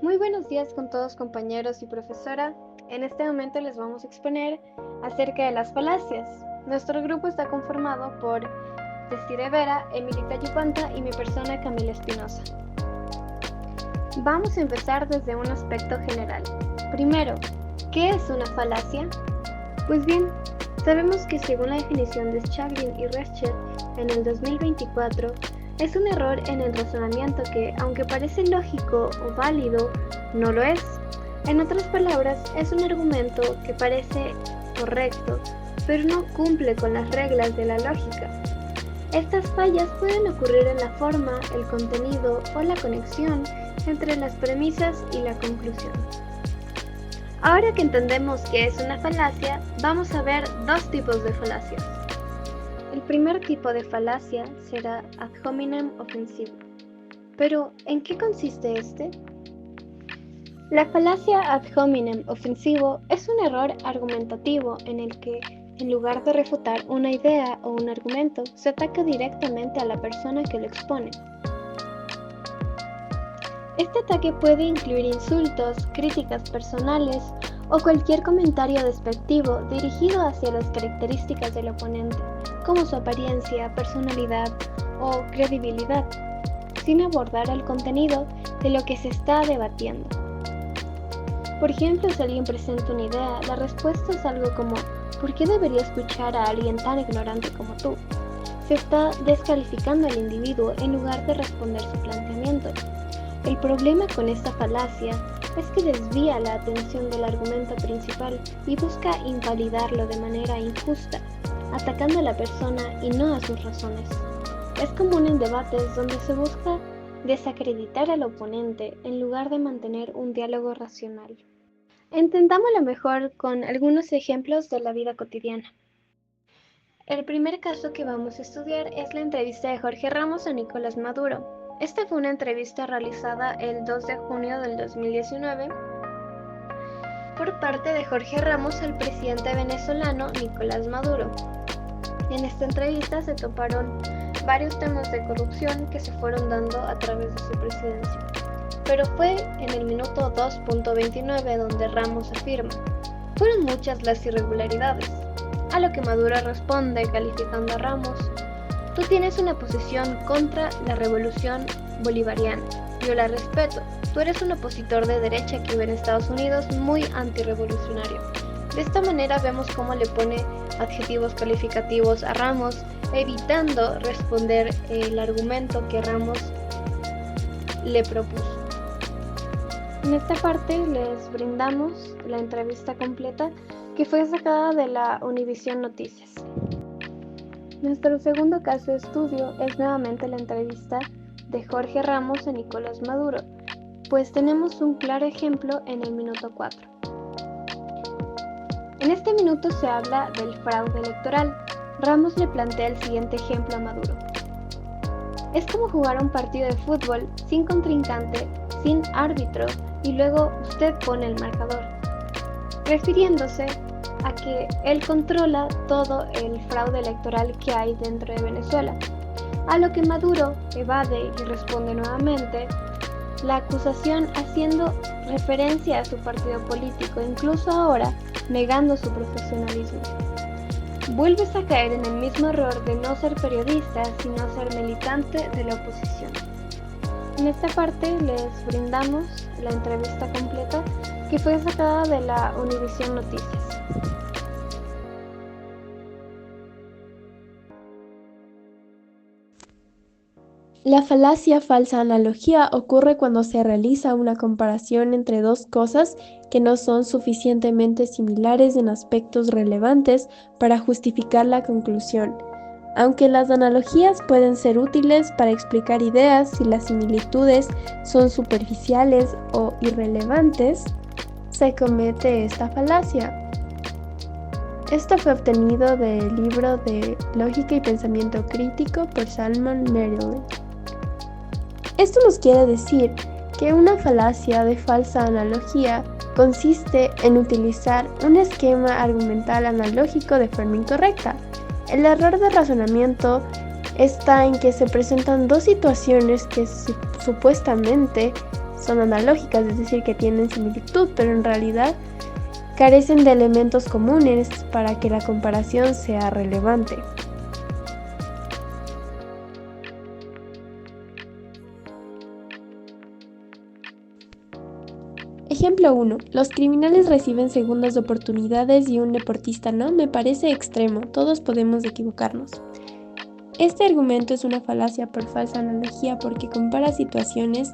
Muy buenos días con todos compañeros y profesora. En este momento les vamos a exponer acerca de las falacias. Nuestro grupo está conformado por Desiree Vera, Emilita Yupanta y mi persona Camila Espinosa. Vamos a empezar desde un aspecto general. Primero, ¿qué es una falacia? Pues bien, sabemos que según la definición de Schaglin y Reschel en el 2024, es un error en el razonamiento que, aunque parece lógico o válido, no lo es. En otras palabras, es un argumento que parece correcto, pero no cumple con las reglas de la lógica. Estas fallas pueden ocurrir en la forma, el contenido o la conexión entre las premisas y la conclusión. Ahora que entendemos qué es una falacia, vamos a ver dos tipos de falacias. El primer tipo de falacia será ad hominem ofensivo. Pero, ¿en qué consiste este? La falacia ad hominem ofensivo es un error argumentativo en el que, en lugar de refutar una idea o un argumento, se ataca directamente a la persona que lo expone. Este ataque puede incluir insultos, críticas personales o cualquier comentario despectivo dirigido hacia las características del oponente, como su apariencia, personalidad o credibilidad, sin abordar el contenido de lo que se está debatiendo. Por ejemplo, si alguien presenta una idea, la respuesta es algo como ¿por qué debería escuchar a alguien tan ignorante como tú? Se está descalificando al individuo en lugar de responder su planteamiento. El problema con esta falacia es que desvía la atención del argumento principal y busca invalidarlo de manera injusta, atacando a la persona y no a sus razones. Es común en debates donde se busca desacreditar al oponente en lugar de mantener un diálogo racional. Entendámoslo mejor con algunos ejemplos de la vida cotidiana. El primer caso que vamos a estudiar es la entrevista de Jorge Ramos a Nicolás Maduro. Esta fue una entrevista realizada el 2 de junio del 2019 por parte de Jorge Ramos al presidente venezolano Nicolás Maduro. En esta entrevista se toparon varios temas de corrupción que se fueron dando a través de su presidencia. Pero fue en el minuto 2.29 donde Ramos afirma: fueron muchas las irregularidades. A lo que Maduro responde calificando a Ramos: tú tienes una posición contra la revolución bolivariana. Yo la respeto. Tú eres un opositor de derecha que vive en Estados Unidos muy antirrevolucionario. De esta manera vemos cómo le pone adjetivos calificativos a Ramos, evitando responder el argumento que Ramos le propuso. En esta parte les brindamos la entrevista completa que fue sacada de la Univisión Noticias. Nuestro segundo caso de estudio es nuevamente la entrevista de Jorge Ramos a Nicolás Maduro, pues tenemos un claro ejemplo en el minuto 4. En este minuto se habla del fraude electoral. Ramos le plantea el siguiente ejemplo a Maduro: es como jugar un partido de fútbol sin contrincante, sin árbitro, y luego usted pone el marcador, refiriéndose a que él controla todo el fraude electoral que hay dentro de Venezuela, a lo que Maduro evade y responde nuevamente la acusación haciendo referencia a su partido político, incluso ahora negando su profesionalismo. Vuelves a caer en el mismo error de no ser periodista, sino ser militante de la oposición. En esta parte les brindamos la entrevista completa que fue sacada de la Univisión Noticias. La falacia falsa analogía ocurre cuando se realiza una comparación entre dos cosas que no son suficientemente similares en aspectos relevantes para justificar la conclusión. Aunque las analogías pueden ser útiles para explicar ideas si las similitudes son superficiales o irrelevantes, se comete esta falacia. Esto fue obtenido del libro de Lógica y Pensamiento Crítico por Salman Merrill. Esto nos quiere decir que una falacia de falsa analogía consiste en utilizar un esquema argumental analógico de forma incorrecta. El error de razonamiento está en que se presentan dos situaciones que supuestamente son analógicas, es decir, que tienen similitud, pero en realidad carecen de elementos comunes para que la comparación sea relevante. Ejemplo 1. Los criminales reciben segundas oportunidades y un deportista no. Me parece extremo. Todos podemos equivocarnos. Este argumento es una falacia por falsa analogía porque compara situaciones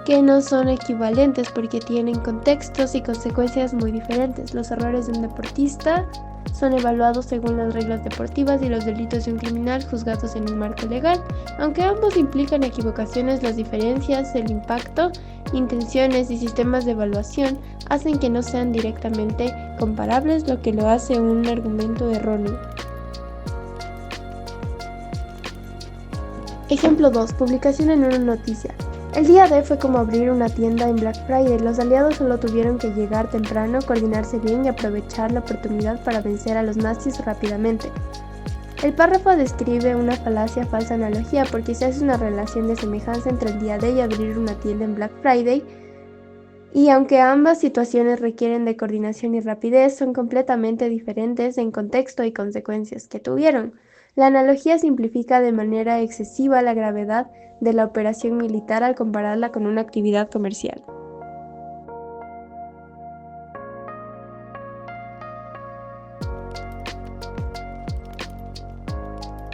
que no son equivalentes porque tienen contextos y consecuencias muy diferentes. Los errores de un deportista son evaluados según las reglas deportivas y los delitos de un criminal juzgados en un marco legal. Aunque ambos implican equivocaciones, las diferencias, el impacto, intenciones y sistemas de evaluación hacen que no sean directamente comparables, lo que lo hace un argumento erróneo. Ejemplo 2. Publicación en una noticia. El día D fue como abrir una tienda en Black Friday. Los aliados solo tuvieron que llegar temprano, coordinarse bien y aprovechar la oportunidad para vencer a los nazis rápidamente. El párrafo describe una falacia falsa analogía porque se hace una relación de semejanza entre el día D y abrir una tienda en Black Friday, y aunque ambas situaciones requieren de coordinación y rapidez, son completamente diferentes en contexto y consecuencias que tuvieron. La analogía simplifica de manera excesiva la gravedad de la operación militar al compararla con una actividad comercial.